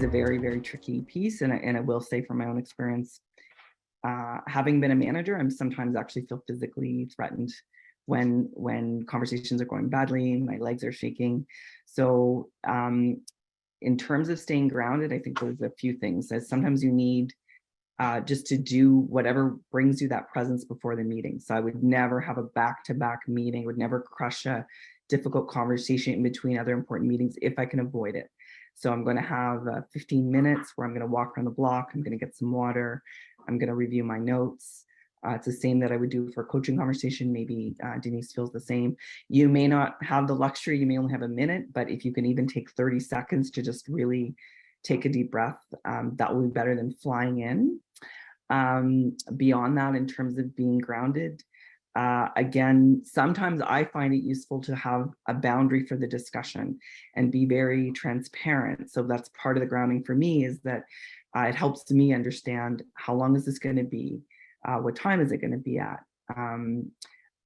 a very, very tricky piece. And I will say from my own experience, having been a manager, I'm sometimes actually feel physically threatened when conversations are going badly, my legs are shaking. So in terms of staying grounded, I think there's a few things that sometimes you need just to do whatever brings you that presence before the meeting. So I would never have a back-to-back meeting, would never crush a difficult conversation in between other important meetings if I can avoid it. So I'm going to have 15 minutes where I'm going to walk around the block, I'm going to get some water, I'm going to review my notes. It's the same that I would do for a coaching conversation. Maybe Denise feels the same. You may not have the luxury, you may only have a minute, but if you can even take 30 seconds to just really take a deep breath, that will be better than flying in. Beyond that, in terms of being grounded, again, sometimes I find it useful to have a boundary for the discussion and be very transparent. So that's part of the grounding for me, is that it helps me understand how long is this going to be? What time is it going to be at?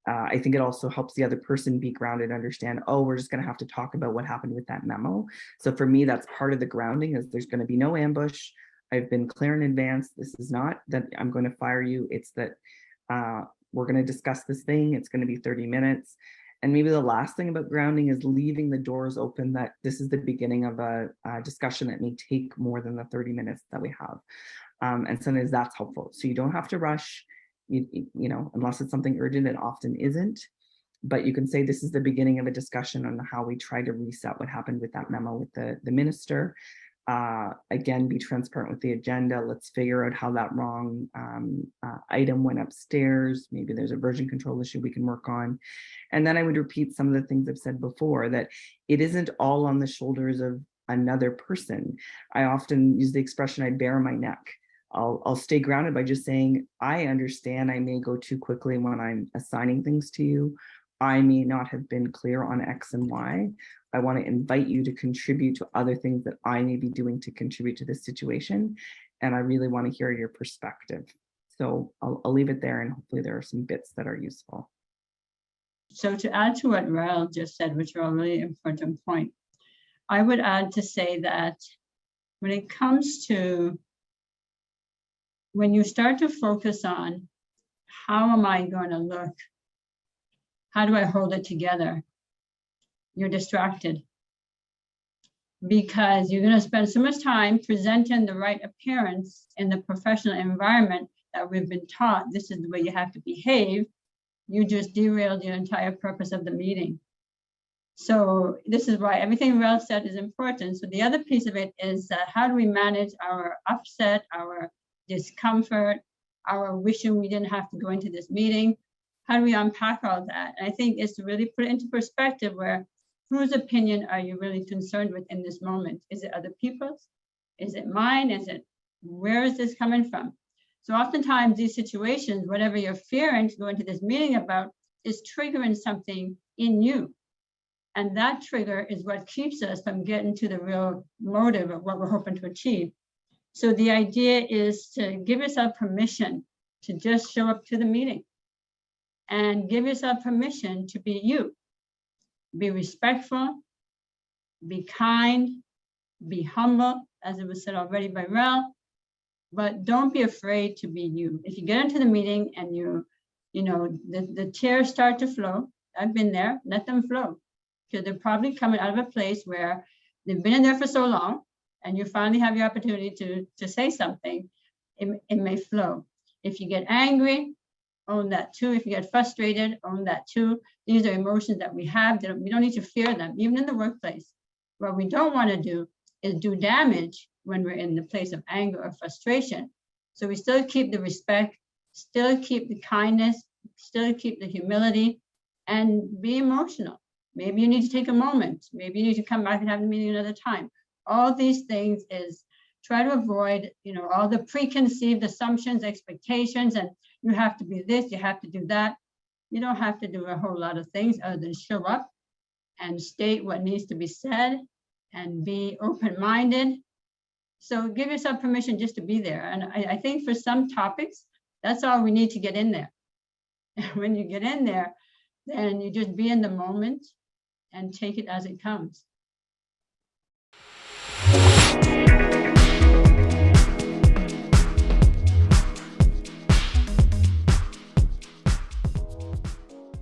I think it also helps the other person be grounded, understand, oh, we're just going to have to talk about what happened with that memo. So for me, that's part of the grounding, is there's going to be no ambush. I've been clear in advance. This is not that I'm going to fire you. It's that we're going to discuss this thing. It's going to be 30 minutes. And maybe the last thing about grounding is leaving the doors open, that this is the beginning of a discussion that may take more than the 30 minutes that we have. And sometimes that's helpful. So you don't have to rush, you know, unless it's something urgent, it often isn't. But you can say this is the beginning of a discussion on how we try to reset what happened with that memo with the minister. Again, be transparent with the agenda. Let's figure out how that wrong item went upstairs. Maybe there's a version control issue we can work on. And then I would repeat some of the things I've said before, that it isn't all on the shoulders of another person. I often use the expression, I bare my neck. I'll stay grounded by just saying, I understand I may go too quickly when I'm assigning things to you. I may not have been clear on X and Y. I want to invite you to contribute to other things that I may be doing to contribute to this situation. And I really want to hear your perspective. So I'll leave it there, and hopefully there are some bits that are useful. So to add to what Rell just said, which are a really important point, I would add to say that when it comes to when you start to focus on how am I going to look, how do I hold it together, you're distracted, because you're going to spend so much time presenting the right appearance in the professional environment that we've been taught this is the way you have to behave. You just derailed your entire purpose of the meeting. So this is why everything Rell said is important. So the other piece of it is how do we manage our upset, our discomfort, our wishing we didn't have to go into this meeting? How do we unpack all that? And I think it's to really put it into perspective, where whose opinion are you really concerned with in this moment? Is it other people's? Is it mine? Is it, where is this coming from? So oftentimes these situations, whatever you're fearing to go into this meeting about, is triggering something in you. And that trigger is what keeps us from getting to the real motive of what we're hoping to achieve. So the idea is to give yourself permission to just show up to the meeting and give yourself permission to be you. Be respectful, be kind, be humble, as it was said already by Rell, but don't be afraid to be you. If you get into the meeting and you know, the tears start to flow, I've been there, let them flow, because they're probably coming out of a place where they've been in there for so long, and you finally have your opportunity to say something, it may flow. If you get angry, own that too. If you get frustrated, own that too. These are emotions that we have. We don't need to fear them, even in the workplace. What we don't want to do is do damage when we're in the place of anger or frustration. So we still keep the respect, still keep the kindness, still keep the humility, and be emotional. Maybe you need to take a moment. Maybe you need to come back and have the meeting another time. All these things is try to avoid, you know, all the preconceived assumptions, expectations, and you have to be this, you have to do that. You don't have to do a whole lot of things other than show up and state what needs to be said and be open-minded. So give yourself permission just to be there. And I think for some topics, that's all we need to get in there. And when you get in there, then you just be in the moment and take it as it comes.